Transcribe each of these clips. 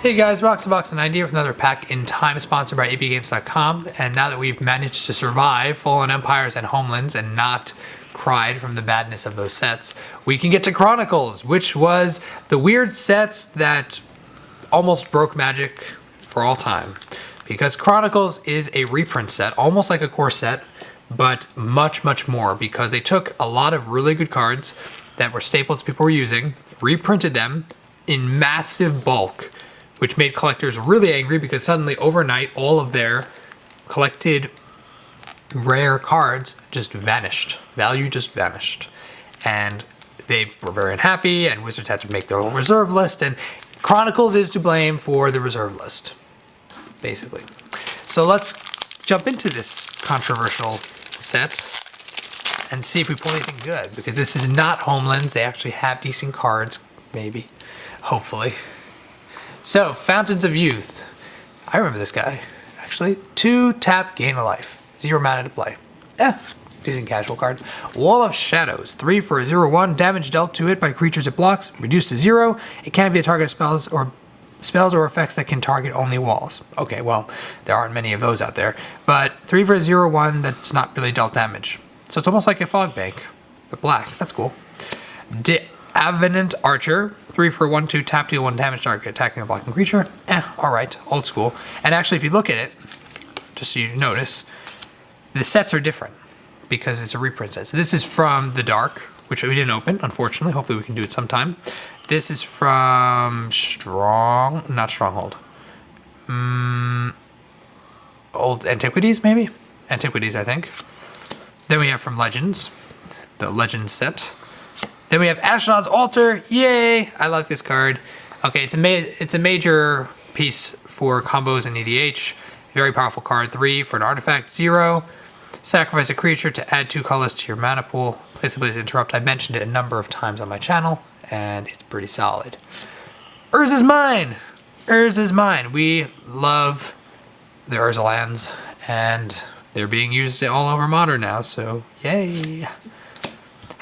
Hey guys, Box and Idea with another pack in time, sponsored by apgames.com. And now that we've managed to survive Fallen Empires and Homelands and not cried from the badness of those sets, we can get to Chronicles, which was the weird sets that almost broke Magic for all time. Because Chronicles is a reprint set, almost like a core set, but much, much more, because they took a lot of really good cards that were staples people were using, reprinted them in massive bulk, which made collectors really angry because suddenly overnight all of their collected rare cards just vanished. Value just vanished. And they were very unhappy, and Wizards had to make their own reserve list, and Chronicles is to blame for the reserve list, basically. So let's jump into this controversial set and see if we pull anything good, because this is not Homelands. They actually have decent cards, maybe, hopefully. So, Fountains of Youth. I remember this guy, actually. 2 tap, gain a life. 0 mana to play. Decent casual card. Wall of Shadows. 3 for a 0/1. Damage dealt to it by creatures it blocks, reduced to 0. It can't be a target of spells or effects that can target only walls. Okay, well, there aren't many of those out there. But 3 for a 0/1 that's not really dealt damage. So it's almost like a Fog Bank, but black. That's cool. Avenant Archer, 3 for 1/2, tap, deal 1 damage, target attacking a blocking creature. Alright, old school. And actually, if you look at it, just so you notice, the sets are different because it's a reprint set. So this is from The Dark, which we didn't open, unfortunately. Hopefully we can do it sometime. This is from not Stronghold. Old Antiquities, maybe? Antiquities, I think. Then we have from Legends, the Legends set. Then we have Ashnod's Altar. Yay! I like this card. Okay, it's a major piece for combos in EDH. Very powerful card. 3 for an artifact. 0. Sacrifice a creature to add 2 colors to your mana pool. Place ability to interrupt. I've mentioned it a number of times on my channel, and it's pretty solid. Urza's Mine! Urza's Mine. We love the Urza lands, and they're being used all over Modern now, so yay!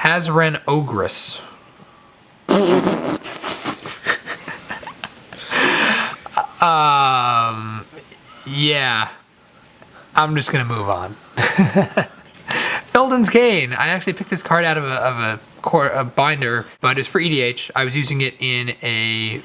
Hazren Ogress. Yeah. I'm just gonna move on. Felden's Cane. I actually picked this card out of a binder, but it's for EDH. I was using it in a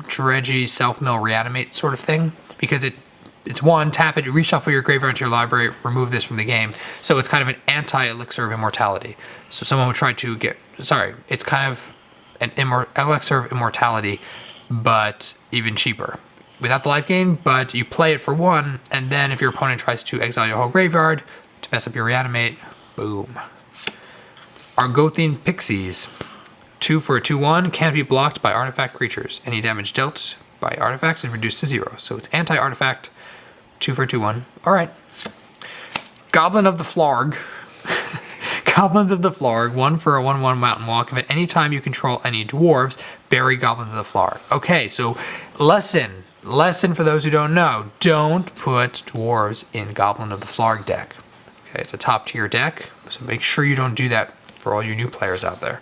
dredgy self-mill reanimate sort of thing because it's 1, tap it, reshuffle your graveyard into your library, remove this from the game. So it's kind of an anti-elixir of immortality. So someone would try to it's kind of an elixir of immortality, but even cheaper. Without the life gain, but you play it for 1, and then if your opponent tries to exile your whole graveyard to mess up your reanimate, boom. Argothian Pixies. 2 for a 2/1, can't be blocked by artifact creatures. Any damage dealt by artifacts is reduced to 0. So it's anti-artifact. 2 for a 2/1. Alright. Goblin of the Flarg. Goblins of the Flarg. 1 for a 1/1 Mountain Walk. If at any time you control any dwarves, bury Goblins of the Flarg. Okay, so lesson for those who don't know. Don't put dwarves in Goblin of the Flarg deck. Okay, it's a top tier deck, so make sure you don't do that for all you new players out there.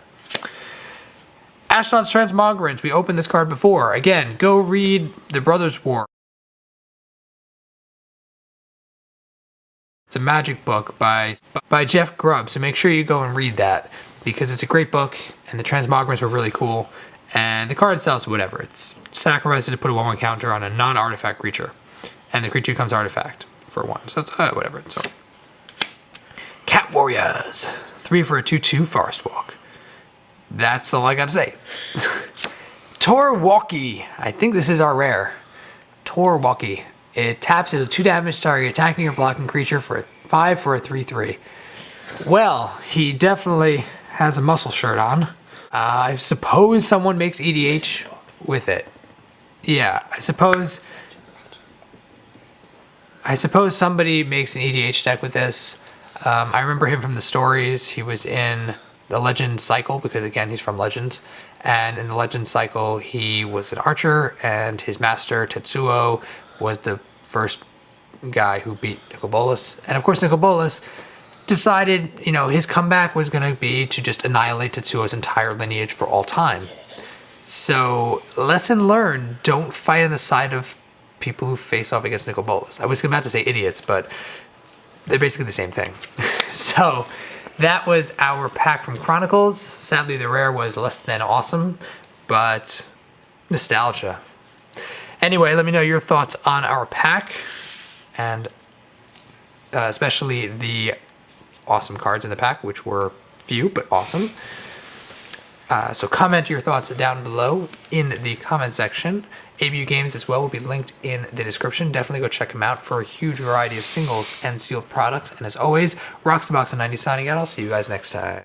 Ashnod's Transmogrants. We opened this card before. Again, go read The Brothers' War. It's a magic book by Jeff Grubb, so make sure you go and read that because it's a great book, and the Transmogrants were really cool, and the card itself is whatever. It's sacrificed to put a 1/1 counter on a non-artifact creature, and the creature becomes artifact for 1, so it's whatever. So, Cat Warriors. 3 for a 2/2 Forest Walk. That's all I gotta say. Torwalkie. I think this is our rare. Torwalkie. It taps it a 2 damage target, attacking or blocking creature for 5 for a 3/3. Well, he definitely has a muscle shirt on. I suppose someone makes EDH with it. Yeah, I suppose somebody makes an EDH deck with this. I remember him from the stories. He was in the Legends cycle, because again, he's from Legends. And in the Legends cycle, he was an archer, and his master, Tetsuo, was the first guy who beat Nicobolus. And of course, Nicobolus decided, his comeback was going to be to just annihilate Tetsuo's entire lineage for all time. So, lesson learned, don't fight on the side of people who face off against Nicol Bolas. I was about to say idiots, but they're basically the same thing. So, that was our pack from Chronicles. Sadly, the rare was less than awesome, but nostalgia. Anyway, let me know your thoughts on our pack, and especially the awesome cards in the pack, which were few, but awesome. So comment your thoughts down below in the comment section. ABU Games as well will be linked in the description. Definitely go check them out for a huge variety of singles and sealed products. And as always, Rocks the Box and 90 signing out. I'll see you guys next time.